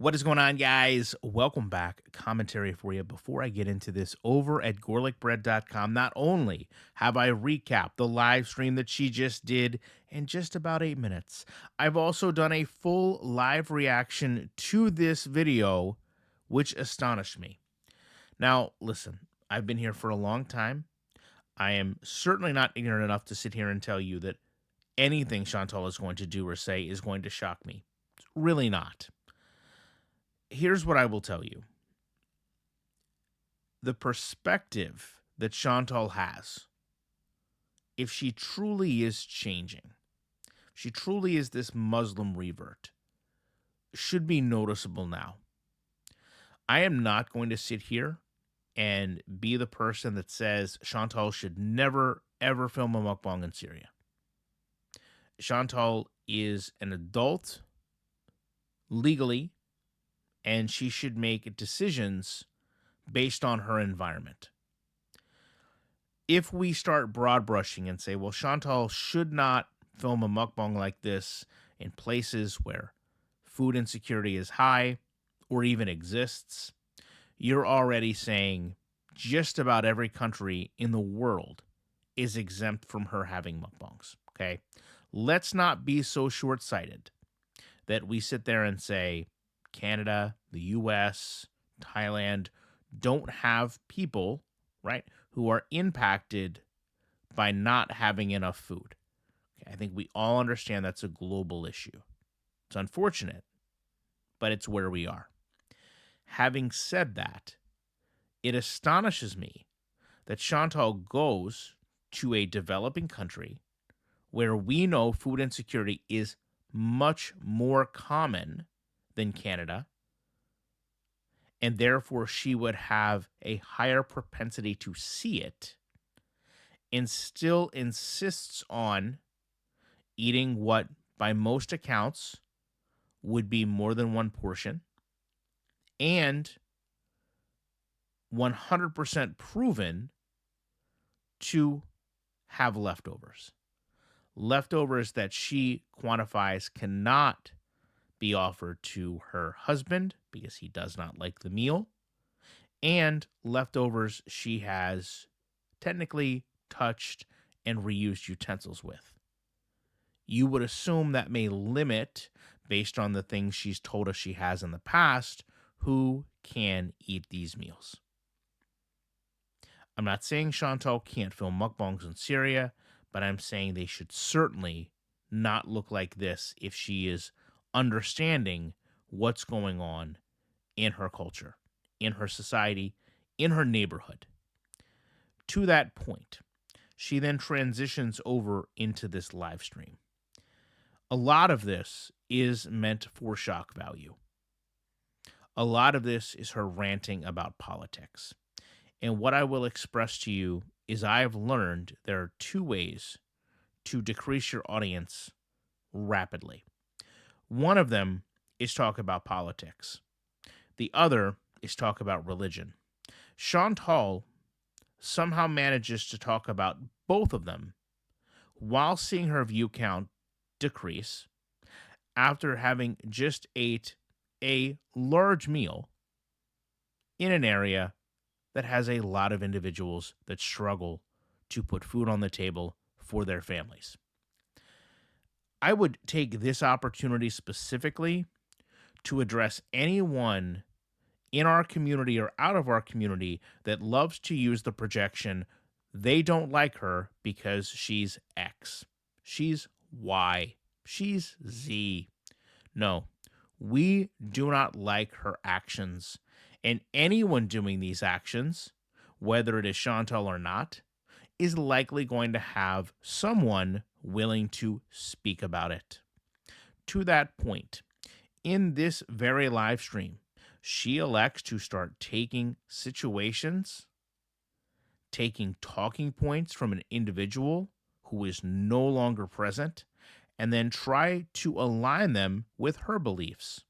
What is going on, guys? Welcome back. Commentary for you before I get into this over at GorlickBread.com. Not only have I recapped the live stream that she just did in just about 8 minutes, I've also done a full live reaction to this video, which astonished me. Now, listen, I've been here for a long time. I am certainly not ignorant enough to sit here and tell you that anything Chantal is going to do or say is going to shock me. It's really not. Here's what I will tell you. The perspective that Chantal has, if she truly is changing, she truly is this Muslim revert, should be noticeable now. I am not going to sit here and be the person that says Chantal should never, ever film a mukbang in Syria. Chantal is an adult legally, and she should make decisions based on her environment. If we start broad brushing and say, well, Chantal should not film a mukbang like this in places where food insecurity is high or even exists, you're already saying just about every country in the world is exempt from her having mukbangs. Okay. Let's not be so short sighted that we sit there and say Canada, the US, Thailand don't have people, right, who are impacted by not having enough food. Okay, I think we all understand that's a global issue. It's unfortunate, but it's where we are. Having said that, it astonishes me that Chantal goes to a developing country where we know food insecurity is much more common than Canada, and therefore she would have a higher propensity to see it, and still insists on eating what, by most accounts, would be more than one portion, and 100% proven to have leftovers. Leftovers that she quantifies cannot be offered to her husband because he does not like the meal, and leftovers she has technically touched and reused utensils with. You would assume that may limit, based on the things she's told us she has in the past, who can eat these meals. I'm not saying Chantal can't film mukbangs in Syria, but I'm saying they should certainly not look like this if she is understanding what's going on in her culture, in her society, in her neighborhood. To that point, she then transitions over into this live stream. A lot of this is meant for shock value. A lot of this is her ranting about politics. And what I will express to you is I've learned there are two ways to decrease your audience rapidly. One of them is talk about politics. The other is talk about religion. Chantal somehow manages to talk about both of them while seeing her view count decrease after having just ate a large meal in an area that has a lot of individuals that struggle to put food on the table for their families. I would take this opportunity specifically to address anyone in our community or out of our community that loves to use the projection they don't like her because she's X, she's Y, she's Z. No, we do not like her actions. And anyone doing these actions, whether it is Chantal or not, is likely going to have someone willing to speak about it. To that point, in this very live stream, she elects to start taking situations, taking talking points from an individual who is no longer present, and then try to align them with her beliefs.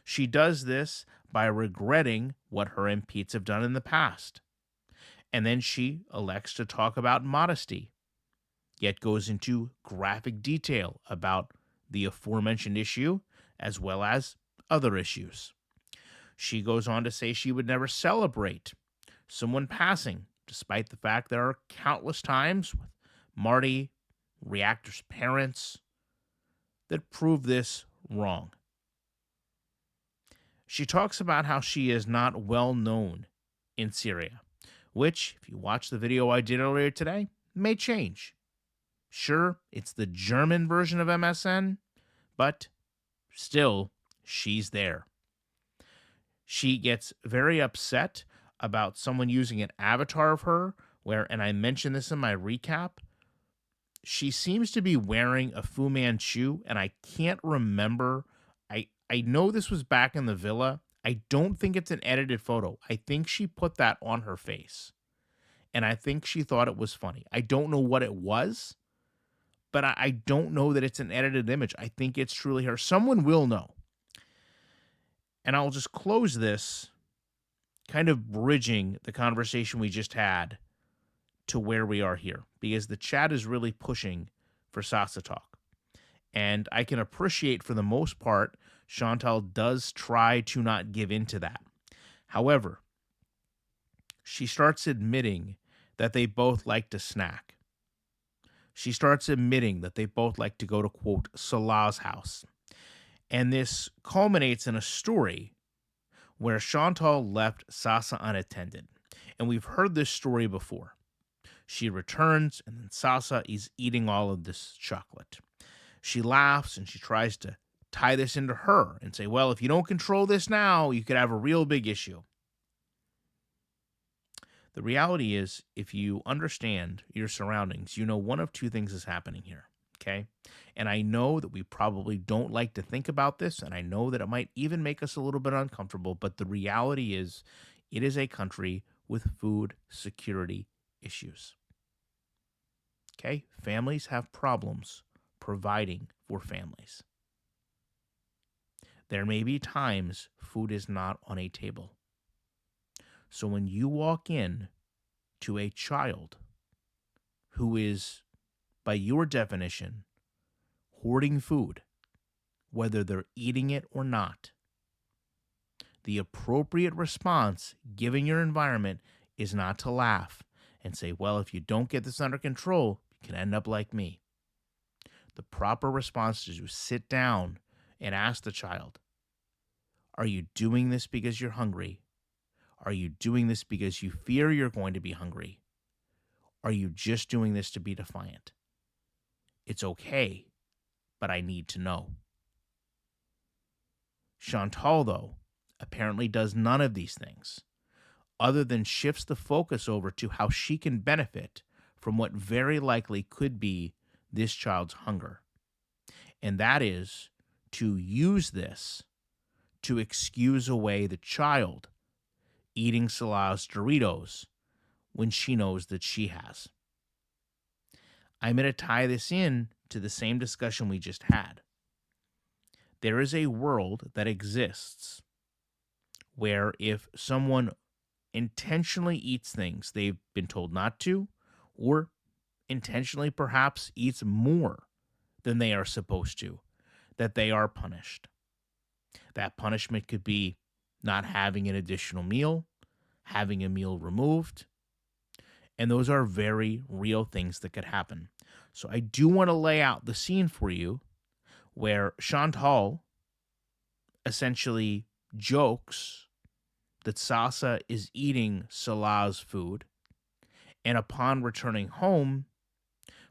She does this by regretting what her MPs have done in the past. And then she elects to talk about modesty, yet goes into graphic detail about the aforementioned issue, as well as other issues. She goes on to say she would never celebrate someone passing, despite the fact there are countless times with Marty, reactors' parents, that prove this wrong. She talks about how she is not well known in Syria, which, if you watch the video I did earlier today, may change. Sure, it's the German version of MSN, but still, she's there. She gets very upset about someone using an avatar of her, where, and I mentioned this in my recap, she seems to be wearing a Fu Manchu, and I can't remember. I know this was back in the villa. I don't think it's an edited photo. I think she put that on her face, and I think she thought it was funny. I don't know what it was, but I don't know that it's an edited image. I think it's truly her. Someone will know. And I'll just close this, kind of bridging the conversation we just had to where we are here, because the chat is really pushing for Sasa talk. And I can appreciate, for the most part, Chantal does try to not give into that. However, she starts admitting that they both like to snack. She starts admitting that they both like to go to, quote, Salah's house. And this culminates in a story where Chantal left Sasa unattended. And we've heard this story before. She returns, and then Sasa is eating all of this chocolate. She laughs, and she tries to tie this into her and say, well, if you don't control this now, you could have a real big issue. The reality is, if you understand your surroundings, you know one of two things is happening here, okay? And I know that we probably don't like to think about this, and I know that it might even make us a little bit uncomfortable, but the reality is, it is a country with food security issues. Okay? Families have problems providing for families. There may be times food is not on a table. So when you walk in to a child who is, by your definition, hoarding food, whether they're eating it or not, the appropriate response, given your environment, is not to laugh and say, well, if you don't get this under control, you can end up like me. The proper response is to sit down and ask the child, are you doing this because you're hungry? Are you doing this because you fear you're going to be hungry? Are you just doing this to be defiant? It's okay, but I need to know. Chantal, though, apparently does none of these things, other than shifts the focus over to how she can benefit from what very likely could be this child's hunger. And that is to use this to excuse away the child eating Salah's Doritos when she knows that she has. I'm going to tie this in to the same discussion we just had. There is a world that exists where if someone intentionally eats things they've been told not to, or intentionally perhaps eats more than they are supposed to, that they are punished. That punishment could be not having an additional meal, having a meal removed, and those are very real things that could happen. So I do want to lay out the scene for you where Chantal essentially jokes that Sasa is eating Salah's food, and upon returning home,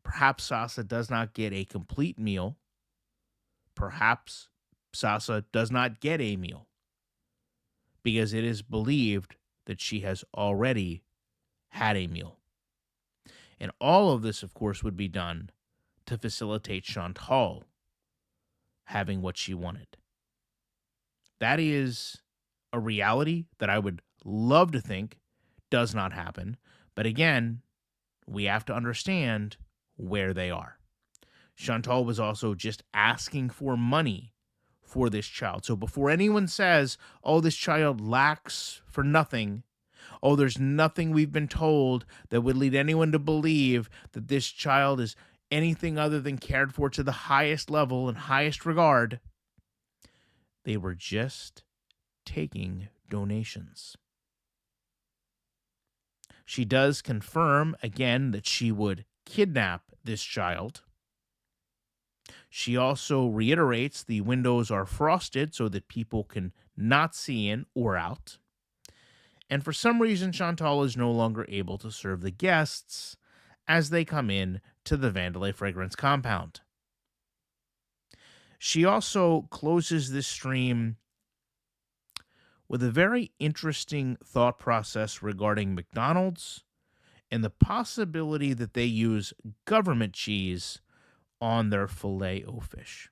perhaps Sasa does not get a complete meal. Perhaps Sasa does not get a meal because it is believed that she has already had a meal. And all of this, of course, would be done to facilitate Chantal having what she wanted. That is a reality that I would love to think does not happen. But again, we have to understand where they are. Chantal was also just asking for money for this child. So before anyone says, oh, this child lacks for nothing, oh, there's nothing we've been told that would lead anyone to believe that this child is anything other than cared for to the highest level and highest regard, They were just taking donations. She does confirm again that she would kidnap this child. She also reiterates the windows are frosted so that people can not see in or out. And for some reason, Chantal is no longer able to serve the guests as they come in to the Vandalay Fragrance compound. She also closes this stream with a very interesting thought process regarding McDonald's and the possibility that they use government cheese on their filet o fish.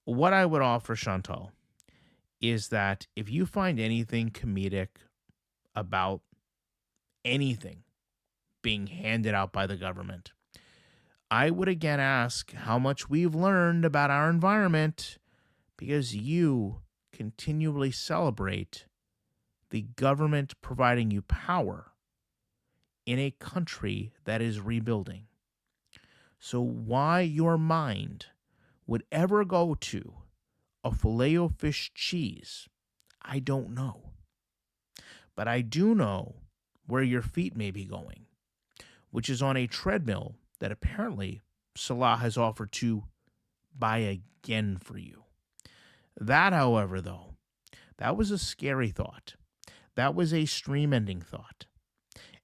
What I would offer, Chantal, is that if you find anything comedic about anything being handed out by the government, I would again ask how much we've learned about our environment because you continually celebrate the government providing you power in a country that is rebuilding. So why your mind would ever go to a filet-o-fish cheese, I don't know. But I do know where your feet may be going, which is on a treadmill that apparently Salah has offered to buy again for you. That, however, though, that was a scary thought. That was a stream-ending thought.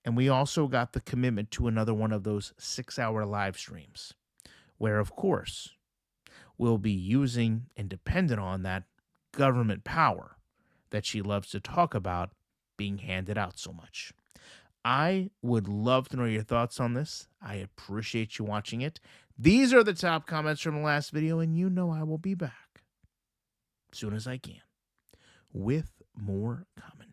And we also got the commitment to another one of those 6-hour live streams, where, of course, we'll be using and dependent on that government power that she loves to talk about being handed out so much. I would love to know your thoughts on this. I appreciate you watching it. These are the top comments from the last video, and you know I will be back as soon as I can with more comments.